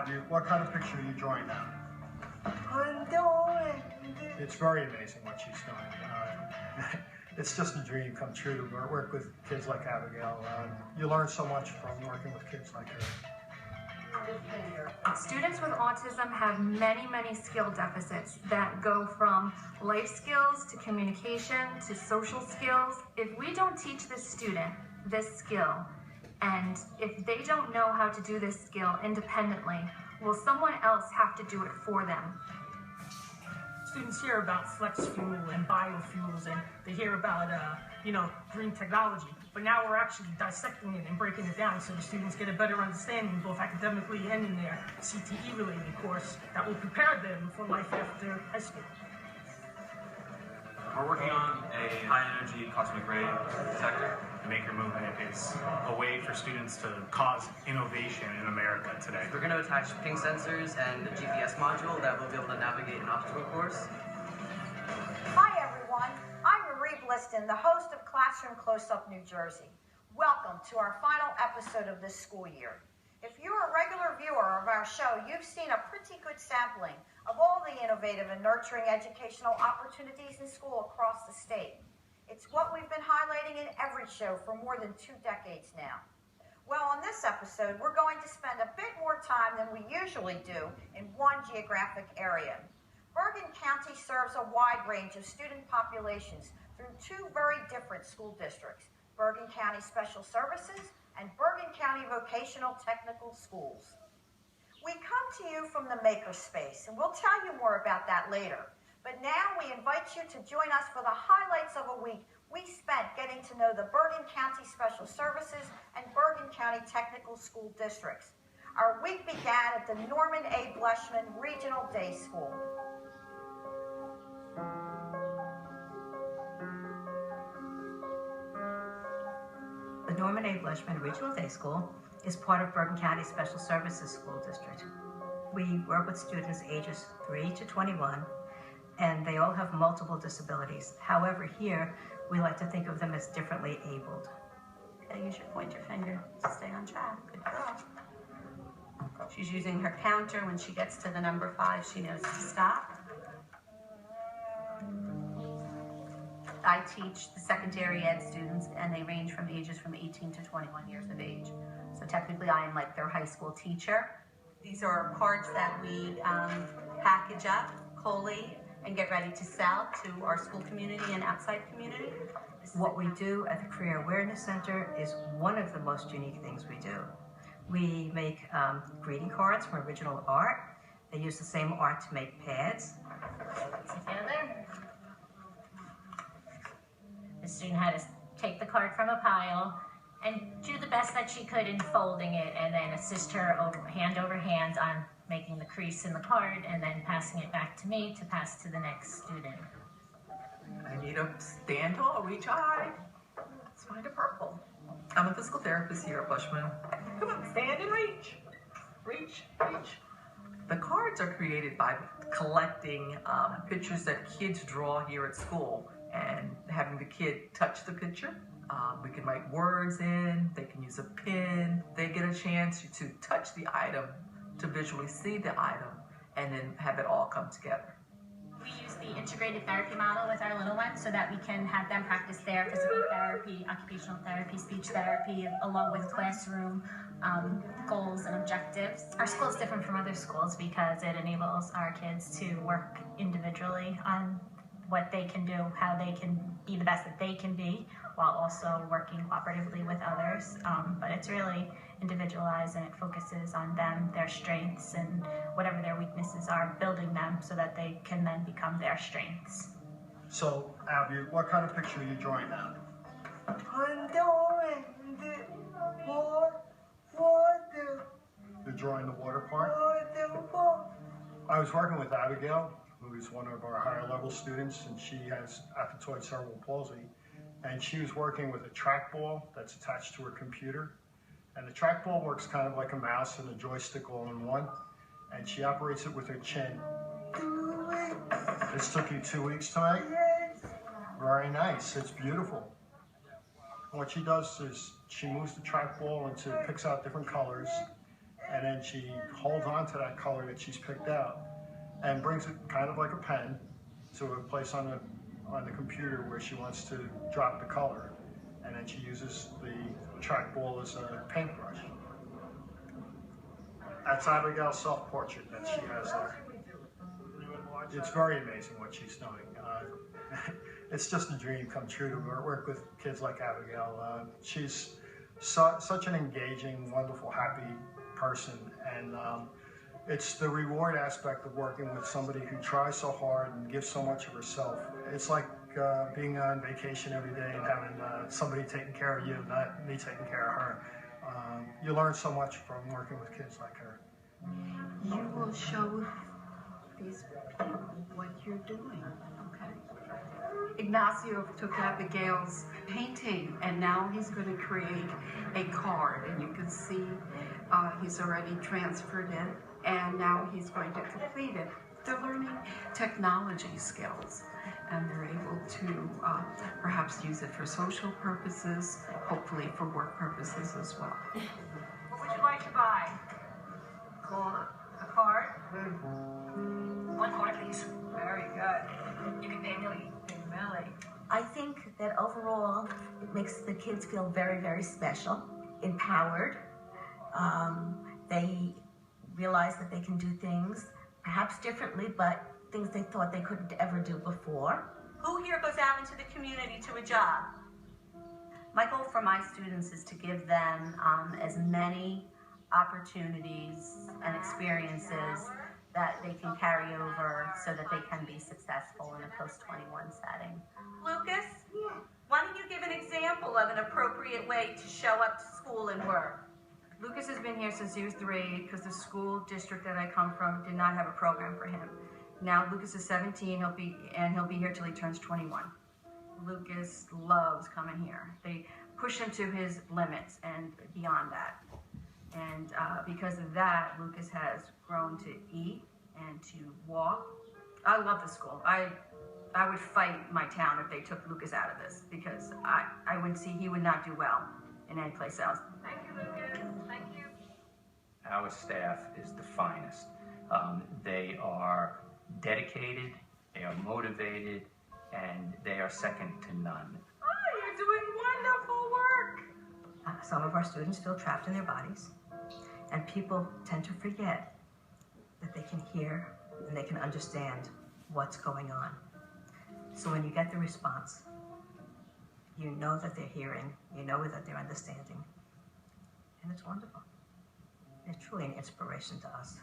Abby, what kind of picture are you drawing now? I'm doing it. It's very amazing what she's doing. It's just a dream come true to work with kids like Abigail. You learn so much from working with kids like her. Students with autism have many skill deficits that go from life skills to communication to social skills. If we don't teach this student this skill, and if they don't know how to do this skill independently, will someone else have to do it for them? Students hear about flex fuel and biofuels, and they hear about, green technology. But now we're actually dissecting it and breaking it down so the students get a better understanding, both academically and in their CTE-related course, that will prepare them for life after high school. We're working on a high-energy cosmic ray detector. The maker movement is a way for students to cause innovation in America today. We're going to attach ping sensors and a GPS module that will be able to navigate an obstacle course. Hi everyone, I'm Marie Bliston, the host of Classroom Close-Up New Jersey. Welcome to our final episode of this school year. If you're a regular viewer of our show, you've seen a pretty good sampling of all the innovative and nurturing educational opportunities in school across the state. It's what we've been highlighting in every show for more than 2 decades now. Well, on this episode, we're going to spend a bit more time than we usually do in one geographic area. Bergen County serves a wide range of student populations through 2 very different school districts, Bergen County Special Services and Bergen County Vocational Technical Schools. We come to you from the makerspace, and we'll tell you more about that later. But now we invite you to join us for the highlights of a week we spent getting to know the Bergen County Special Services and Bergen County Technical School Districts. Our week began at the Norman A. Bleshman Regional Day School. The Norman A. Bleshman Regional Day School is part of Bergen County Special Services School District. We work with students ages 3 to 21, and they all have multiple disabilities. However, here, we like to think of them as differently abled. Okay, you should point your finger to stay on track. Good girl. She's using her counter. When she gets to the number 5, she knows to stop. I teach the secondary ed students, and they range from ages from 18 to 21 years of age. So technically, I am like their high school teacher. These are cards that we package up, collate, and get ready to sell to our school community and outside community. What we do at the Career Awareness Center is one of the most unique things we do. We make greeting cards from original art. They use the same art to make pads. Together. The student had to take the card from a pile and do the best that she could in folding it, and then assist her hand over hand on making the crease in the card, and then passing it back to me to pass to the next student. I need to stand tall, reach high. Let's find a purple. I'm a physical therapist here at Bleshman. Come on, stand and reach. Reach, reach. The cards are created by collecting pictures that kids draw here at school and having the kid touch the picture. We can write words in, they can use a pen. They get a chance to touch the item, to visually see the item, and then have it all come together. We use the integrated therapy model with our little ones so that we can have them practice their physical therapy, occupational therapy, speech therapy, along with classroom goals and objectives. Our school is different from other schools because it enables our kids to work individually on what they can do, how they can be the best that they can be, while also working cooperatively with others. But it's really individualized, and it focuses on them, their strengths, and whatever their weaknesses are, building them so that they can then become their strengths. So, Abby, what kind of picture are you drawing now? I'm doing the water. You're drawing the water part? Water. I was working with Abigail, who is one of our higher level students, and she has apoptotic cerebral palsy. And she was working with a trackball that's attached to her computer. And the trackball works kind of like a mouse and a joystick all in one. And she operates it with her chin. 2 weeks. This took you 2 weeks to make? Yes. Very nice. It's beautiful. And what she does is she moves the trackball until it picks out different colors. and then she holds on to that color that she's picked out and brings it kind of like a pen to a place on the computer where she wants to drop the color, and then she uses the trackball as a paintbrush. That's Abigail's self-portrait that she has there. It's very amazing what she's doing. It's just a dream come true to work with kids like Abigail. She's such an engaging, wonderful, happy person, and it's the reward aspect of working with somebody who tries so hard and gives so much of herself. It's like being on vacation every day and having somebody taking care of you, not me taking care of her. You learn so much from working with kids like her. You will show these people what you're doing, okay? Ignacio took Abigail's painting and now he's going to create a card, and you can see he's already transferred it and now he's going to complete it. They're learning technology skills and they're able to perhaps use it for social purposes, hopefully for work purposes as well. What would you like to buy? Card. A card? One card, please. Very good. You can pay Millie. Big Millie. I think that overall it makes the kids feel very, very special, empowered. They realize that they can do things perhaps differently, but things they thought they couldn't ever do before. Who here goes out into the community to a job? My goal for my students is to give them as many opportunities and experiences that they can carry over so that they can be successful in a post-21 setting. Lucas, why don't you give an example of an appropriate way to show up to school and work? Lucas has been here since he was 3 because the school district that I come from did not have a program for him. Now Lucas is 17, he'll be here till he turns 21. Lucas loves coming here. They push him to his limits and beyond that. And because of that, Lucas has grown to eat and to walk. I love the school. I would fight my town if they took Lucas out of this because I would see he would not do well in any place else. Thank you, Lucas. Thank you. Our staff is the finest. They are dedicated, they are motivated, and they are second to none. Oh, you're doing wonderful work. Some of our students feel trapped in their bodies, and people tend to forget that they can hear and they can understand what's going on. So when you get the response, you know that they're hearing, you know that they're understanding, and it's wonderful. It's truly an inspiration to us.